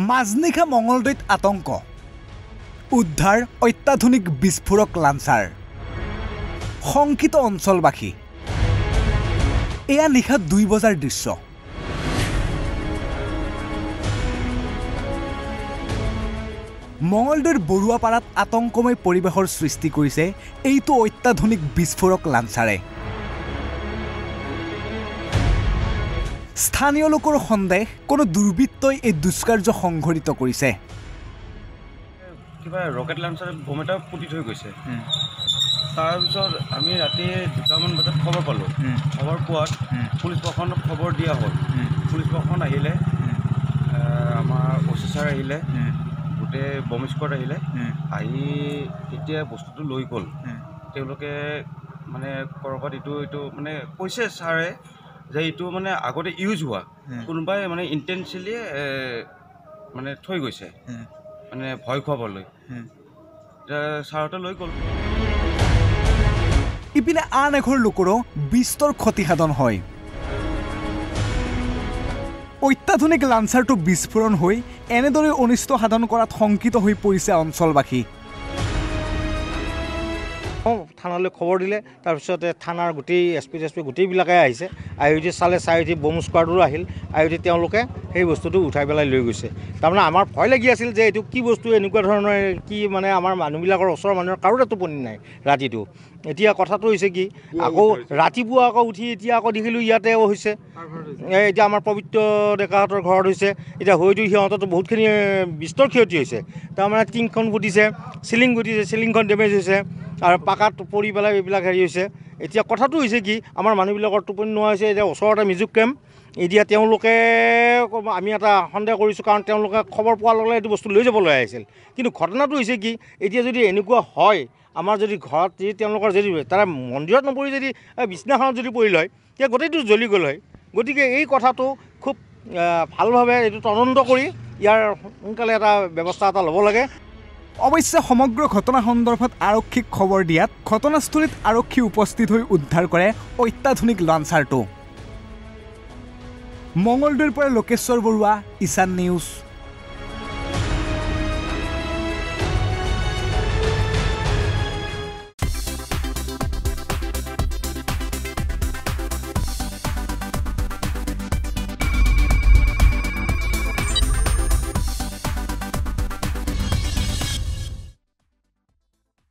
মাজনিশা মঙলদৈত আতংক উদ্ধাৰ অত্যাধুনিক বিস্ফোৰক লাঞ্চাৰ শংকিত অঞ্চলবাসী এয়া নিশা 2 বজাৰ দৃশ্য মঙলদৈৰ বৰুৱাপাৰাত আতংকময় পৰিৱেশৰ সৃষ্টি কৰিছে এইটো অত্যাধুনিক বিস্ফোৰক লাঞ্চাৰে স্থানীয় লোকৰ সন্দেহ কোনো দুৰ্বৃত্তই এই দুষ্কাৰ্য সংঘটিত কৰিছে কিবা ৰকেট লঞ্চাৰ বম এটা পুতি থৈ গৈছে তাৰ পিছত আমি ৰাতি 2টামান বজাত খবৰ পালোঁ খবৰ পোৱাত পুলিচ প্ৰশাসনক খবৰ দিয়া হ'ল পুলিচ প্ৰশাসন আহিলে আমাৰ অফিচাৰ আহিলে গোটেই বম স্কোৱাড আহিলে আহি এতিয়া বস্তুটো লৈ গ'ল তেওঁলোকে মানে কৰবাত এইটো মানে কৈছে ছাৰে যে এইটো মানে আগতে ইউজ হোৱা কোনোবাই মানে ইণ্টেনশিয়েলি মানে থৈ গৈছে মানে ভয় খুৱাবলৈ ছাৰতে লৈ গ'ল ইপিনে আন এঘৰ লোকৰো বিস্তৰ ক্ষতিসাধন হয় অত্যাধুনিক লাঞ্চাৰটো বিস্ফোৰণ হৈ এনেদৰে অনিষ্ট সাধন কৰাত শংকিত হৈ পৰিছে অঞ্চলবাসী থানালৈ খবৰ দিলে তাৰপিছতে থানাৰ গোটেই এছপি গোটেইবিলাকে আহিছে আইঅ'টি চালে চাইঅ'টি বম স্কোৱাডো আহিল আইঅ'টি তেওঁলোকে সেই বস্তুটো উঠাই পেলাই লৈ গৈছে তাৰমানে আমাৰ ভয় লাগি আছিল যে এইটো কি বস্তু এনেকুৱা ধৰণৰ কি মানে আমাৰ মানুহবিলাকৰ ওচৰৰ মানুহৰ কাৰোৰে টোপনি নাই ৰাতিটো এতিয়া কথাটো হৈছে কি আকৌ ৰাতিপুৱা আকৌ উঠি এতিয়া আকৌ দেখিলোঁ ইয়াতে হৈছে এতিয়া আমাৰ পবিত্ৰ ডেকাহঁতৰ ঘৰত হৈছে এতিয়া হয়তো সিহঁততো বহুতখিনি বিস্তৰ ক্ষতি হৈছে তাৰমানে টিংখন ফুটিছে চিলিংখন ডেমেজ হৈছে আৰু পাকাত পৰি পেলাই এইবিলাক হেৰি হৈছে এতিয়া কথাটো হৈছে কি আমাৰ মানুহবিলাকৰ টোপনি নোহোৱা হৈছে এতিয়া ওচৰতে মিউজিক কেম্প এতিয়া তেওঁলোকে আমি এটা সন্দেহ কৰিছোঁ কাৰণ তেওঁলোকে খবৰ পোৱাৰ লগে লগে এইটো বস্তু লৈ যাবলৈ আহিছিল কিন্তু ঘটনাটো হৈছে কি এতিয়া যদি এনেকুৱা হয় আমাৰ যদি ঘৰত যদি তেওঁলোকৰ যদি তাৰে মন্দিৰত নপৰি যদি বিছনাখনত যদি পৰিল হয় তেতিয়া গোটেইটো জ্বলি গ'ল হয় গতিকে এই কথাটো খুব ভালভাৱে এইটো তদন্ত কৰি ইয়াৰ সোনকালে এটা ব্যৱস্থা এটা ল'ব লাগে অৱশ্যে সমগ্ৰ ঘটনা সন্দৰ্ভত আৰক্ষীক খবৰ দিয়াত ঘটনাস্থলীত আৰক্ষী উপস্থিত হৈ উদ্ধাৰ কৰে অত্যাধুনিক লাঞ্চাৰটো মঙলদৈৰ পৰা লোকেশ্বৰ বৰুৱা ঈশান নিউজ